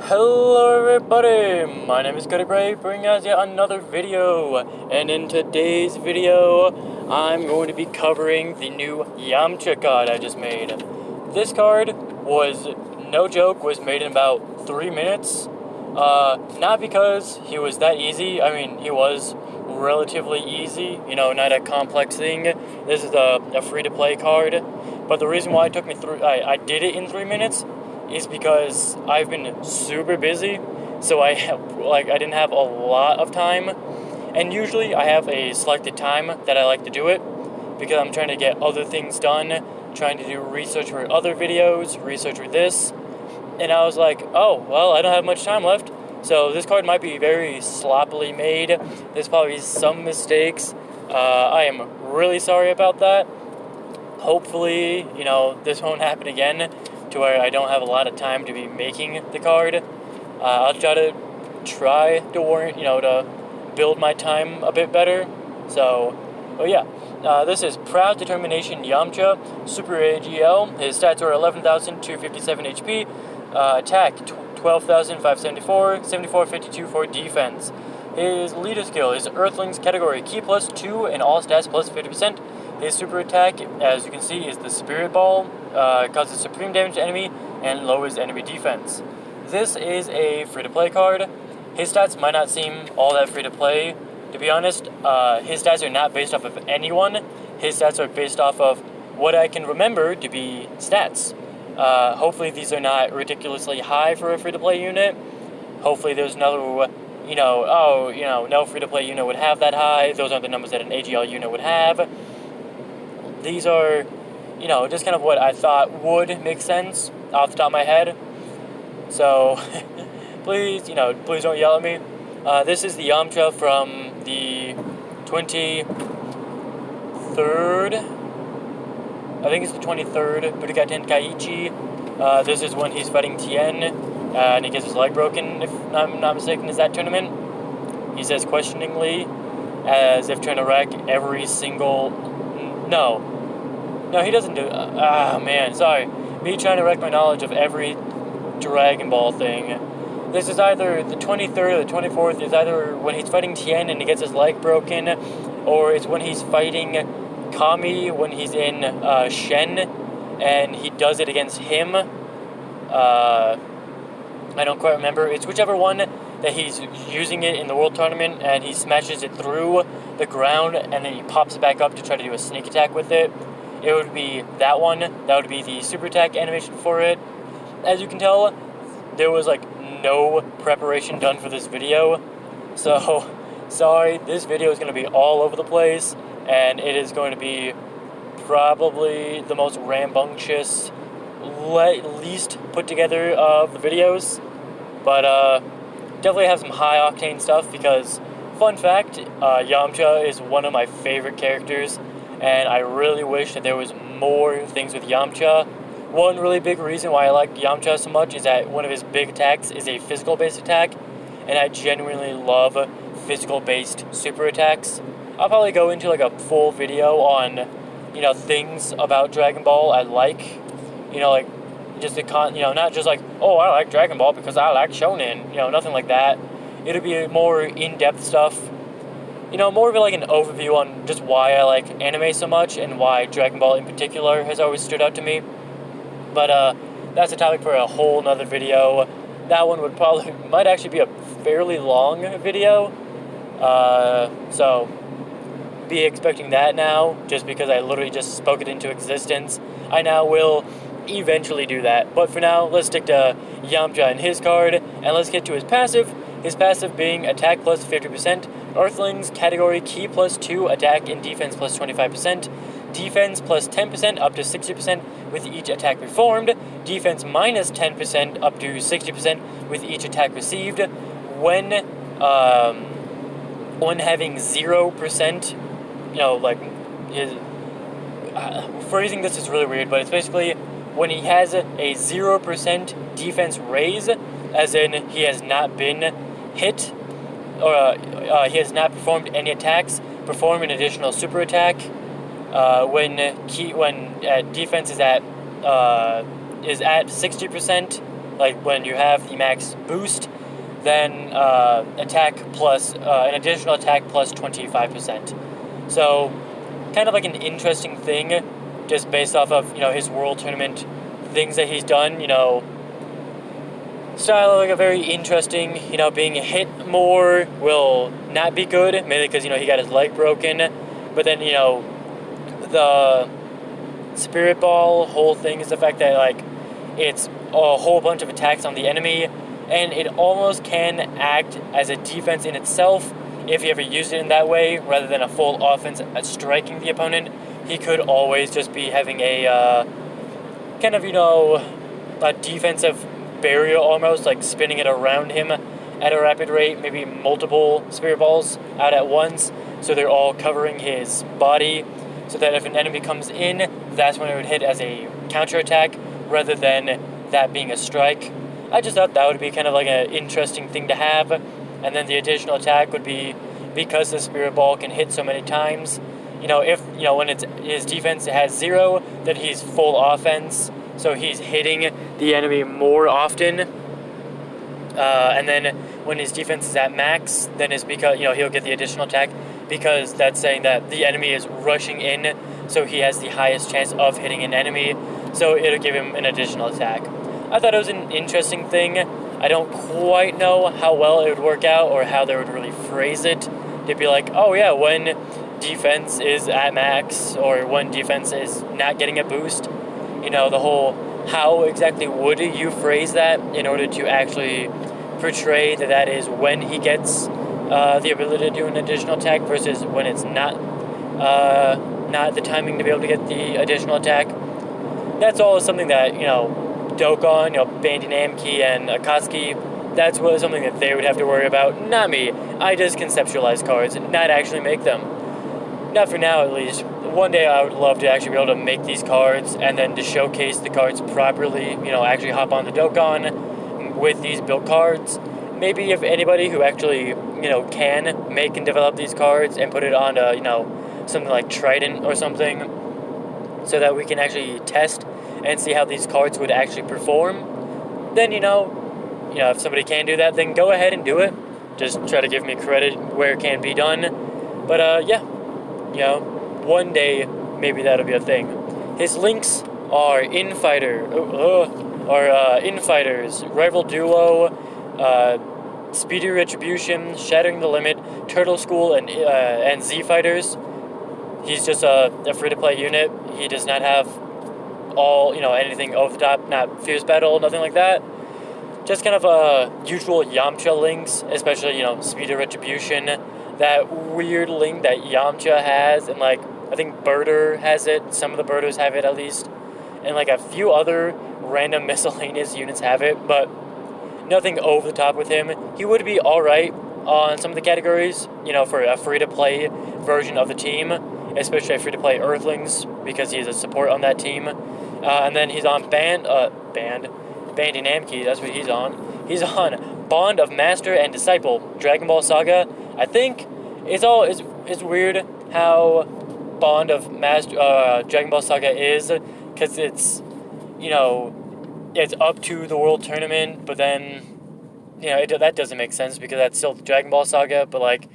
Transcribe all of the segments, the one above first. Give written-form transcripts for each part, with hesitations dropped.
Hello everybody, my name is Cody Gray, bringing us yet another video, and in today's video, I'm going to be covering the new Yamcha card I just made. This card was, no joke, was made in about 3 minutes, not because he was that easy. I mean, he was relatively easy, not a complex thing. This is a free-to-play card, but the reason why it took me I did it in 3 minutes is because I've been super busy, so I didn't have a lot of time, and usually I have a selected time that I like to do it, because I'm trying to get other things done, trying to do research for other videos, research for this, and I was like, oh, well, I don't have much time left, so this card might be very sloppily made. There's probably some mistakes. I am really sorry about that. Hopefully, this won't happen again, to where I don't have a lot of time to be making the card. I'll try to build my time a bit better. So, this is Proud Determination Yamcha, Super AGL. His stats are 11,257 HP, attack 12,574, 7452 for defense. His leader skill is Earthlings category, Key +2 and all stats +50%. His super attack, as you can see, is the Spirit Ball, causes supreme damage to enemy and lowers enemy defense. This is a free-to-play card. His stats might not seem all that free-to-play. To be honest, his stats are not based off of anyone. His stats are based off of what I can remember to be stats. Hopefully these are not ridiculously high for a free-to-play unit. Hopefully there's no free-to-play unit would have that high. Those aren't the numbers that an AGL unit would have. These are, just kind of what I thought would make sense off the top of my head. So, please don't yell at me. This is the Yamcha from the 23rd. I think it's the 23rd Budokai Tenkaichi. This is when he's fighting Tien, and he gets his leg broken, if I'm not mistaken, is that tournament. He says questioningly, as if trying to wreck every single... No, he doesn't do... sorry. Me trying to wreck my knowledge of every Dragon Ball thing. This is either the 23rd or the 24th. It's either when he's fighting Tien and he gets his leg broken, or it's when he's fighting Kami when he's in Shen, and he does it against him. I don't quite remember. It's whichever one that he's using it in the World Tournament, and he smashes it through the ground, and then he pops it back up to try to do a sneak attack with it. It would be that one. That would be the super attack animation for it. As you can tell, there was no preparation done for this video. So, sorry, this video is going to be all over the place, and it is going to be probably the most rambunctious, least put together of the videos. But, definitely have some high octane stuff because, fun fact, Yamcha is one of my favorite characters, and I really wish that there was more things with Yamcha. One really big reason why I like Yamcha so much is that one of his big attacks is a physical-based attack, and I genuinely love physical-based super attacks. I'll probably go into a full video on, things about Dragon Ball I like, just not just oh, I like Dragon Ball because I like Shonen, nothing like that. It'll be more in-depth stuff, more of an overview on just why I like anime so much and why Dragon Ball in particular has always stood out to me. But that's a topic for a whole nother video. That one might actually be a fairly long video, so be expecting that now, just because I literally just spoke it into existence. I now will eventually do that, but for now, let's stick to Yamcha and his card, and let's get to his passive. His passive being attack plus 50%, Earthlings category, Key +2, attack and defense plus 25%, defense plus 10% up to 60% with each attack performed, defense minus 10% up to 60% with each attack received. When having 0%, his phrasing this is really weird, but it's basically when he has a 0% defense raise, as in he has not been hit, or he has not performed any attacks, perform an additional super attack. When defense is at 60%, like when you have the max boost, then attack plus an additional attack plus 25%. So kind of like an interesting thing, just based off of his World Tournament things that he's done. Style like a very interesting. Being hit more will not be good, mainly because he got his leg broken. But then the Spirit Ball whole thing is the fact that like it's a whole bunch of attacks on the enemy, and it almost can act as a defense in itself if you ever use it in that way, rather than a full offense at striking the opponent. He could always just be having a kind of a defensive barrier, almost like spinning it around him at a rapid rate, maybe multiple Spirit Balls out at once, so they're all covering his body, so that if an enemy comes in, that's when it would hit as a counterattack rather than that being a strike. I just thought that would be kind of like an interesting thing to have. And then the additional attack would be, because the Spirit Ball can hit so many times, if when it's his defense has 0, then he's full offense, so he's hitting the enemy more often. And then when his defense is at max, then it's because he'll get the additional attack, because that's saying that the enemy is rushing in, so he has the highest chance of hitting an enemy, so it'll give him an additional attack. I thought it was an interesting thing. I don't quite know how well it would work out, or how they would really phrase it. They'd be like, oh yeah, when defense is at max, or when defense is not getting a boost. The whole, how exactly would you phrase that in order to actually portray that is when he gets the ability to do an additional attack versus when it's not the timing to be able to get the additional attack. That's all something that, Dokkan, Bandai Namco, and Akatsuki, that's something that they would have to worry about, not me. I just conceptualize cards, not actually make them. Not for now, at least. One day I would love to actually be able to make these cards, and then to showcase the cards properly, actually hop on the Dokkan with these built cards. Maybe if anybody who actually, can make and develop these cards and put it onto, something like Trident or something, so that we can actually test and see how these cards would actually perform, then, if somebody can do that, then go ahead and do it. Just try to give me credit where it can be done. But, yeah, one day, maybe that'll be a thing. His links are Infighters, Rival Duo, Speedy Retribution, Shattering the Limit, Turtle School, and Z Fighters. He's just a free-to-play unit. He does not have all, anything over the top, not Fierce Battle, nothing like that. Just kind of usual Yamcha links, especially, Speed of Retribution, that weird link that Yamcha has, and, like, I think Birder has it, some of the Birders have it at least, and, like, a few other random miscellaneous units have it, but nothing over the top with him. He would be alright on some of the categories, for a free-to-play version of the team, especially a free-to-play Earthlings, because he's a support on that team. And then he's on Bandai Namco, that's what he's on. He's on Bond of Master and Disciple, Dragon Ball Saga. I think it's weird how Bond of Master Dragon Ball Saga is, because it's it's up to the World Tournament, but then that doesn't make sense because that's still Dragon Ball Saga, but like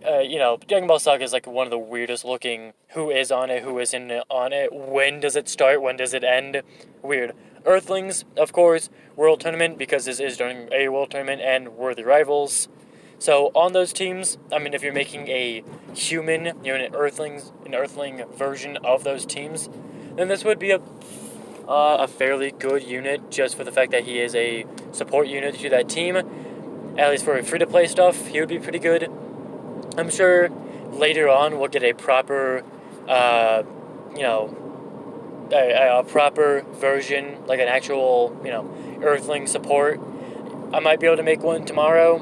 Dragon Ball Saga is like one of the weirdest looking. Who is on it? Who isn't on it? When does it start? When does it end? Weird. Earthlings, of course, World Tournament, because this is during a World Tournament, and Worthy Rivals. So on those teams, I mean, if you're making a human, an Earthling version of those teams, then this would be a fairly good unit, just for the fact that he is a support unit to that team. At least for free-to-play stuff, he would be pretty good. I'm sure later on we'll get a proper, a proper version, like an actual, Earthling support. I might be able to make one tomorrow.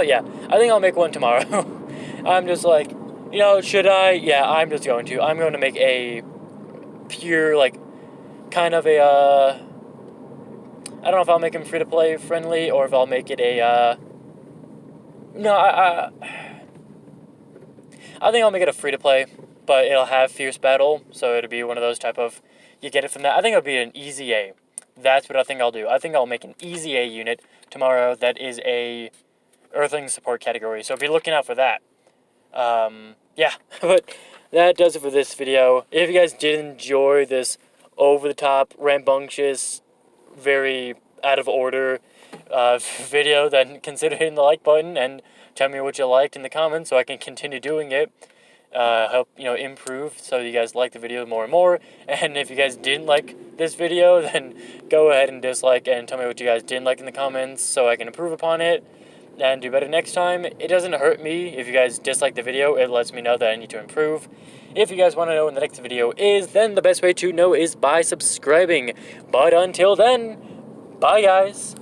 Yeah, I think I'll make one tomorrow. I'm just like, should I? Yeah, I'm just going to. I'm going to make a pure, like, kind of a, I don't know if I'll make him free-to-play friendly, or if I'll make it a, I think I'll make it a free-to-play, but it'll have Fierce Battle, so it'll be one of those type of, you get it from that. I think it'll be an easy A. that's what I think I'll do. I think I'll make an easy A unit tomorrow that is a Earthling support category, so be looking out for that. Yeah, but that does it for this video. If you guys did enjoy this over-the-top, rambunctious, very out of order video, then consider hitting the like button and tell me what you liked in the comments so I can continue doing it. Help, improve so you guys like the video more and more. And if you guys didn't like this video, then go ahead and dislike and tell me what you guys didn't like in the comments so I can improve upon it and do better next time. It doesn't hurt me if you guys dislike the video. It lets me know that I need to improve. If you guys want to know when the next video is, then the best way to know is by subscribing. But until then, bye guys.